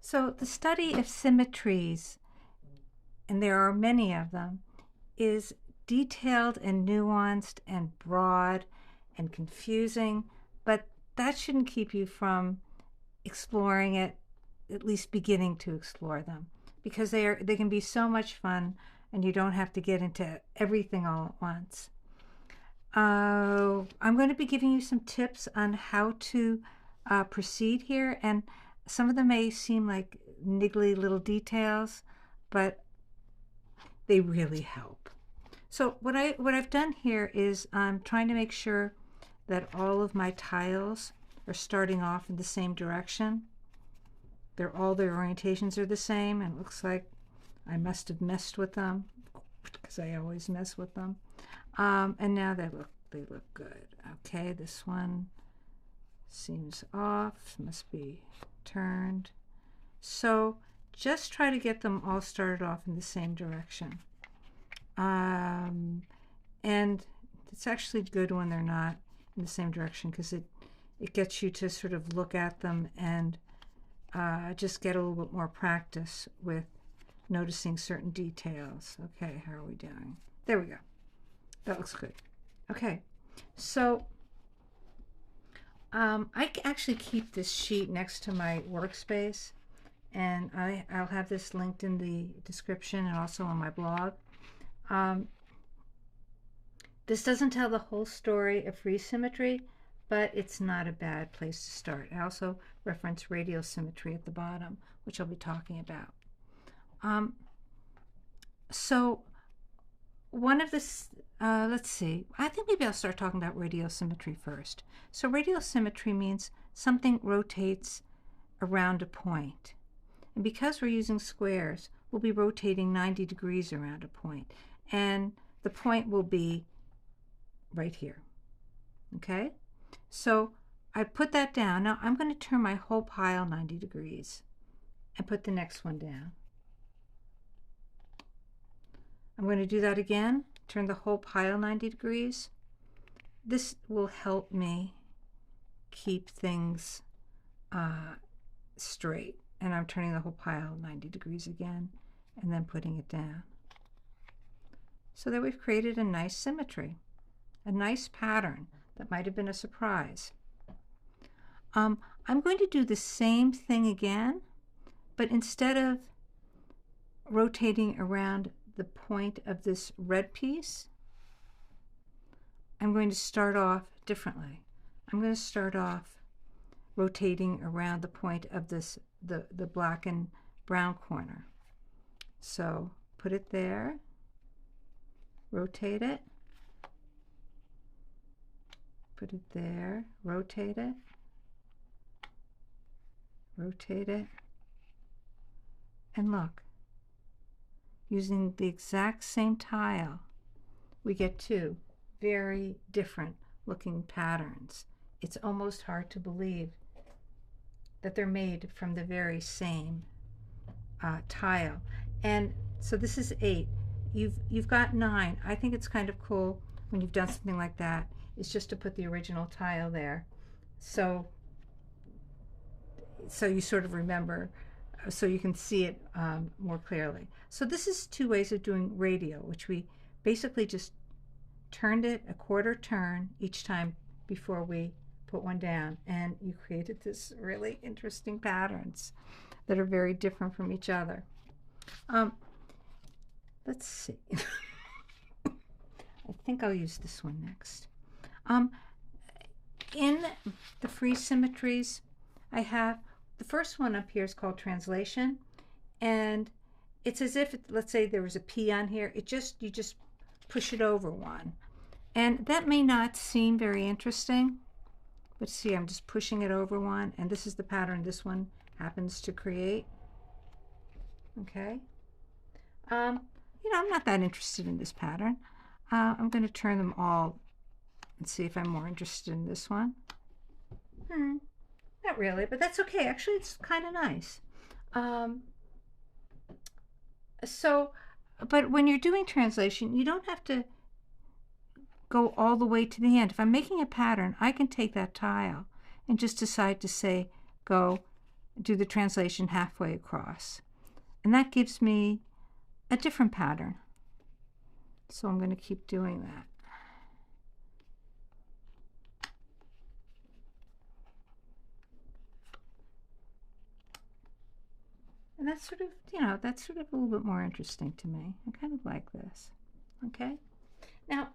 So the study of symmetries, and there are many of them, is detailed and nuanced and broad and confusing, but that shouldn't keep you from exploring it, at least beginning to explore them, because they can be so much fun and you don't have to get into everything all at once. I'm going to be giving you some tips on how to proceed here, and some of them may seem like niggly little details, but they really help. So what I've done here is I'm trying to make sure that all of my tiles are starting off in the same direction. All their orientations are the same, and it looks like I must have messed with them, because I always mess with them. And now they look good. Okay, this one seems off, must be turned. So just try to get them all started off in the same direction. And it's actually good when they're not in the same direction, because it gets you to sort of look at them and just get a little bit more practice with noticing certain details. Okay, how are we doing? There we go. That looks good. Okay, so I actually keep this sheet next to my workspace, and I'll have this linked in the description and also on my blog. This doesn't tell the whole story of free symmetry, but it's not a bad place to start. I also reference radial symmetry at the bottom, which I'll be talking about. So one of this, let's see, I think maybe I'll start talking about radial symmetry first. So radial symmetry means something rotates around a point. And because we're using squares, we'll be rotating 90 degrees around a point. And the point will be right here. Okay? So I put that down. Now I'm going to turn my whole pile 90 degrees and put the next one down. I'm going to do that again, turn the whole pile 90 degrees. This will help me keep things straight. And I'm turning the whole pile 90 degrees again and then putting it down. So that we've created a nice symmetry, a nice pattern that might have been a surprise. I'm going to do the same thing again, but instead of rotating around the point of this red piece, I'm going to start off differently. I'm going to start off rotating around the point of this, the black and brown corner. So put it there, rotate it, put it there, rotate it, rotate it, and look, using the exact same tile, we get two very different looking patterns. It's almost hard to believe that they're made from the very same tile. And so this is 8. You've got 9. I think it's kind of cool when you've done something like that, is just to put the original tile there. So you sort of remember, so you can see it more clearly. So this is 2 ways of doing radial, which we basically just turned it a quarter turn each time before we put one down, and you created this really interesting patterns that are very different from each other. Let's see. I think I'll use this one next. In the free symmetries, I have the first one up here is called translation, and it's as if, let's say there was a P on here, you just push it over one. And that may not seem very interesting, but see, I'm just pushing it over one, and this is the pattern this one happens to create. Okay. You know, I'm not that interested in this pattern. I'm going to turn them all and see if I'm more interested in this one. Not really, but that's okay. Actually, it's kind of nice. But when you're doing translation, you don't have to go all the way to the end. If I'm making a pattern, I can take that tile and just decide to say, go do the translation halfway across. And that gives me a different pattern. So I'm going to keep doing that. And that's sort of, that's sort of a little bit more interesting to me. I kind of like this. Okay. Now,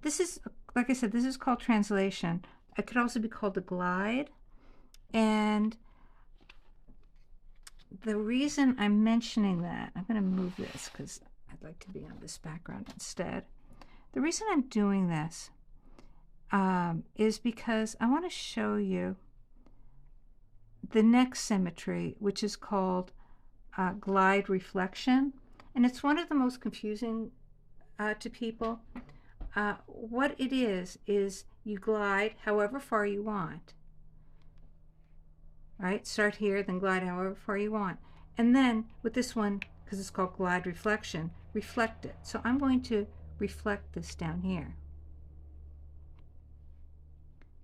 this is, like I said, this is called translation. It could also be called a glide. And the reason I'm mentioning that, I'm going to move this because I'd like to be on this background instead. The reason I'm doing this is because I want to show you the next symmetry, which is called glide reflection. And it's one of the most confusing to people. What it is you glide however far you want. Right? Start here, then glide however far you want. And then with this one, because it's called glide reflection, reflect it. So I'm going to reflect this down here.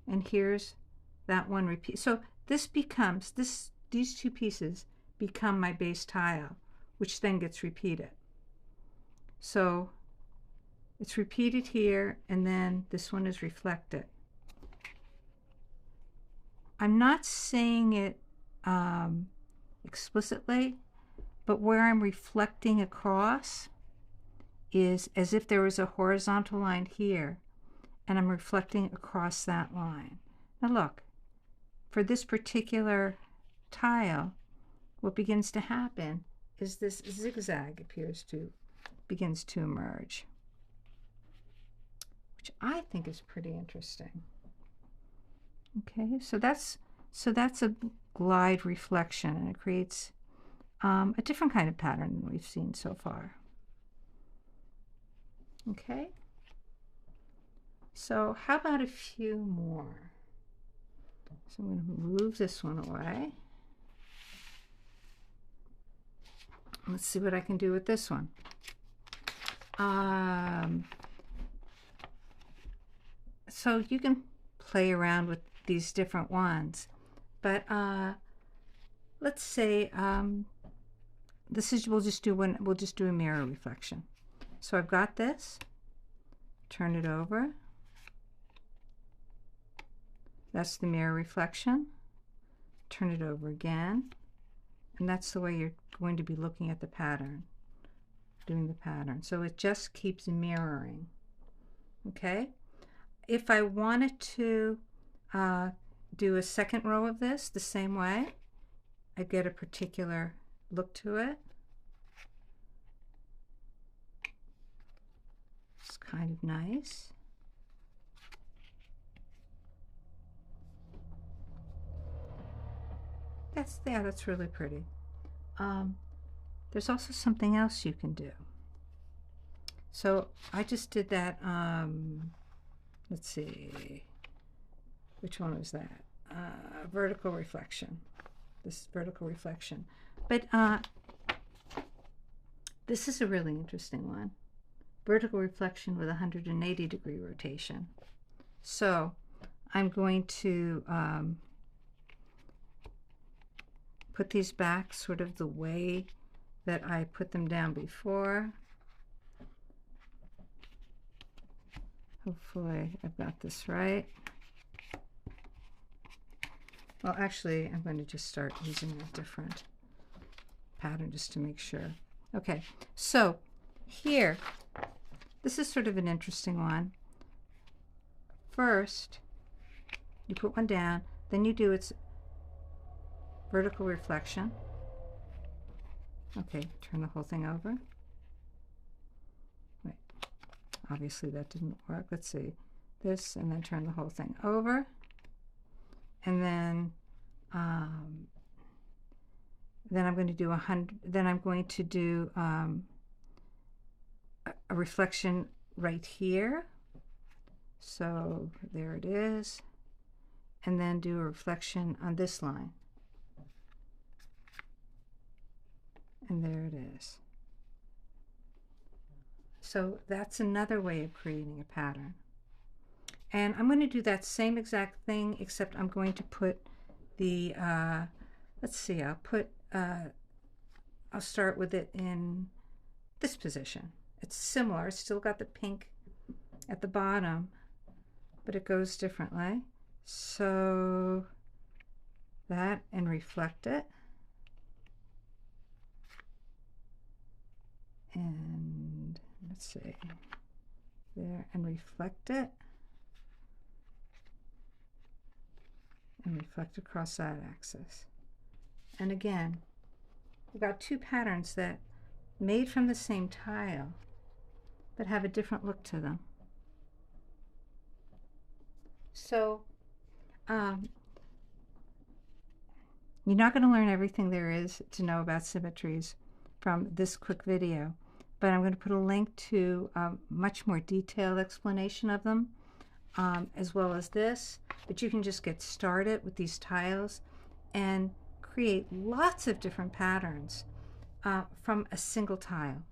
And here's that one repeat. So this becomes, these two pieces become my base tile, which then gets repeated. So it's repeated here, and then this one is reflected. I'm not saying it explicitly, but where I'm reflecting across is as if there was a horizontal line here, and I'm reflecting across that line. Now look, for this particular tile, what begins to happen is this zigzag begins to emerge, which I think is pretty interesting. Okay, so that's a glide reflection, and it creates a different kind of pattern than we've seen so far. Okay, so how about a few more? So I'm going to move this one away. Let's see what I can do with this one. So you can play around with these different ones, but let's say we'll just do a mirror reflection. So I've got this, turn it over. That's the mirror reflection. Turn it over again, and that's the way you're going to be looking at the pattern, doing the pattern. So it just keeps mirroring. Okay, if I wanted to do a second row of this the same way, I get a particular look to it. It's kind of nice. That's really pretty. There's also something else you can do. So I just did that. Let's see, which one was that? Vertical reflection. This vertical reflection. But this is a really interesting one. Vertical reflection with 180-degree rotation. So I'm going to put these back sort of the way that I put them down before. Hopefully I've got this right. Well, actually, I'm going to just start using a different pattern just to make sure. Okay, so here, this is sort of an interesting one. First, you put one down, then you do its vertical reflection. Okay, turn the whole thing over. Wait, obviously that didn't work. Let's see, this, and then turn the whole thing over. And then I'm going to do a reflection right here. So there it is. And then do a reflection on this line. And there it is. So that's another way of creating a pattern. And I'm going to do that same exact thing, except I'm going to put the, let's see, I'll start with it in this position. It's similar, it's still got the pink at the bottom, but it goes differently. So that, and reflect it. And let's see, there, and reflect it. And reflect across that axis. And again, we've got two patterns that made from the same tile but have a different look to them. So you're not going to learn everything there is to know about symmetries from this quick video, but I'm going to put a link to a much more detailed explanation of them, as well as this. But you can just get started with these tiles and create lots of different patterns from a single tile.